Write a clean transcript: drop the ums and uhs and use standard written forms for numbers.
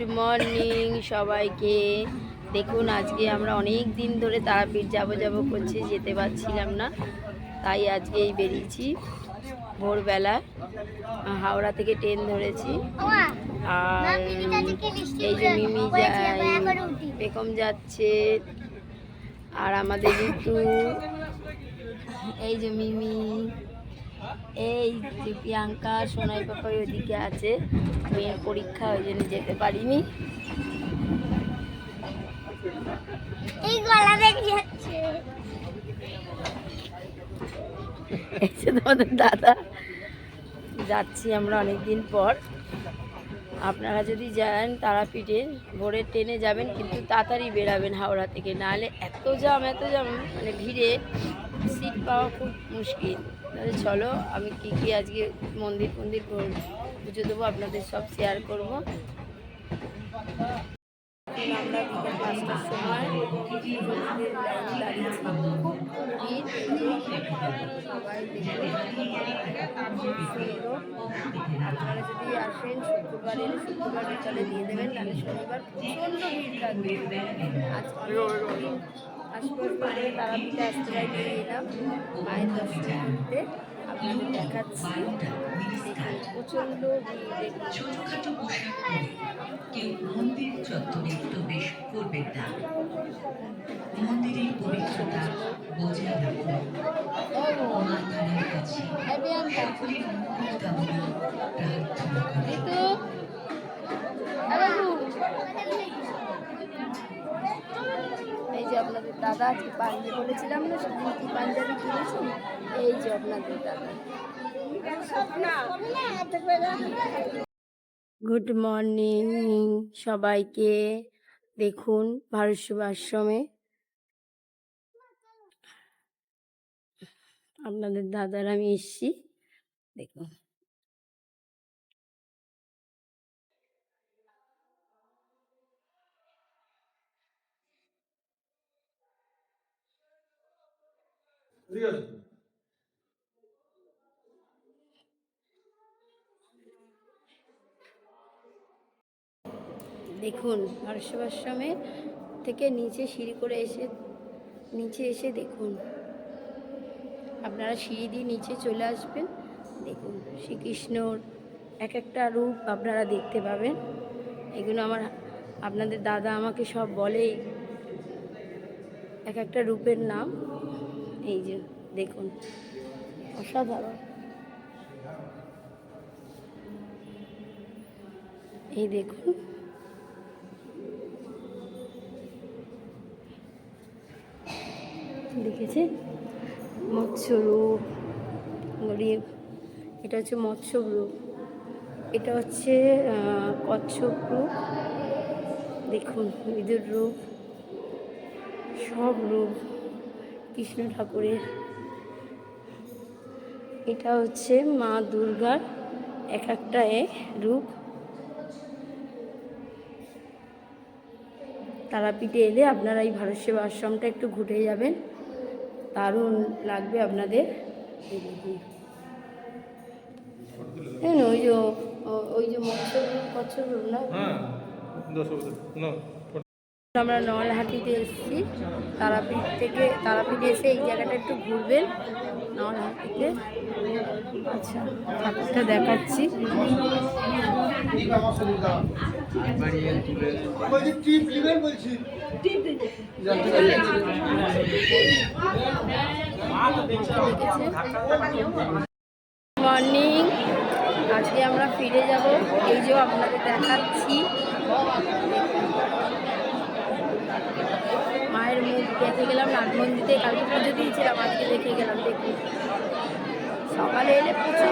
Good morning সবাইকে। দেখুন আজকে আমরা অনেক দিন ধরে তারাপীঠ যাব করছি, যেতে পারছিলাম না, তাই আজকেই বেরিয়েছি ভোরবেলা। হাওড়া থেকে ট্রেন ধরেছি। আর এই যে মিমি বেগম যাচ্ছে, আর আমাদের ঋতু, এই যে মিমি, এই যে প্রিয়াঙ্কা, সোনাই পাপাই ওদিকে আছে। মেয়ের পরীক্ষা, ওই জন্য যেতে পারিনি। এই গলা দেখে যাচ্ছে, এই যে তোমাদের দাদা। যাচ্ছি আমরা অনেকদিন পর। আপনারা যদি যান তারাপীঠে, ভোরের ট্রেনে যাবেন, কিন্তু তাড়াতাড়ি বেরাবেন হাওড়া থেকে, নাহলে এত জাম মানে ভিড়ে সিট পাওয়া খুব মুশকিল। তাহলে চলো, আমি কি আজকে মন্দির পুজো দেবো আপনাদের সব শেয়ার করবো। আমরা বিকেল 5টার সময় লাইন দাঁড়িয়েছি, খুব ভিড়, সবাই সুন্দর। আপনারা যদি আসেন শুক্রবার এলে শুক্রবার বিকালে দিয়ে দেবেন, নাহলে শনিবার প্রচণ্ড ভিড় থাকবে। আজকে তারাপীঠে আসতে নিয়ে এলাম মায়ের দর্শন করতে, আপনাদের দেখাচ্ছি। প্রচণ্ড ভিড়। কেউ মন্দির চত্বরে প্রবেশ করবেন না। মন্দিরের পবিত্রতা বজায় রাখুন। মা তারার কাছে সকলের মঙ্গল কামনা প্রার্থনা করে। এই যে আপনাদের দাদা, আজকে পাঞ্জাবি বলেছিলাম না, সেদিন কি পাঞ্জাবি কিনেছি, এই যে আপনাদের দাদা। গুড মর্নিং সবাইকে। দেখুন ভারত সেবাশ্রমে আপনাদের দাদার আমি এসছি, দেখুন। দেখুন ভারত সেবাশ্রমে থেকে নিচে সিঁড়ি করে নিচে এসে দেখুন, আপনারা সিঁড়ি দিয়ে নিচে চলে আসবেন। দেখুন শ্রীকৃষ্ণর এক একটা রূপ আপনারা দেখতে পাবেন। এগুলো আপনাদের দাদা আমাকে সব বলে, এক একটা রূপের নাম। এই যে দেখুন, অসাধারণ। এই দেখুন, দেখেছে মৎস্যরূপ, এটা হচ্ছে মৎস্য রূপ, এটা হচ্ছে কচ্ছপ রূপ। দেখুন বিদুর রূপ, সব রূপ কৃষ্ণ ঠাকুরের। এটা হচ্ছে মা দুর্গার এক একটা রূপ। তারাপীঠে এলে আপনারা এই ভারত সেবা আশ্রমটা একটু ঘুরে যাবেন, দারুণ লাগবে আপনাদের। ওই যে মৎস্য রূপ না, আমরা নলহাটিতে এসেছি তারাপীঠে এসে এই জায়গাটা একটু ঘুরবেন নলহাটিতে। আচ্ছা, ঠাকুরটা দেখাচ্ছি। মর্নিং, আজকে আমরা ফিরে যাব, এই যে আপনাদের দেখাচ্ছি। মায়ের মুখ দেখে গেলাম নাটমন্দিতে, কালকে পুজো দিয়েছিলাম, আজকে দেখে গেলাম। দেখুন সকালে এলে প্রচুর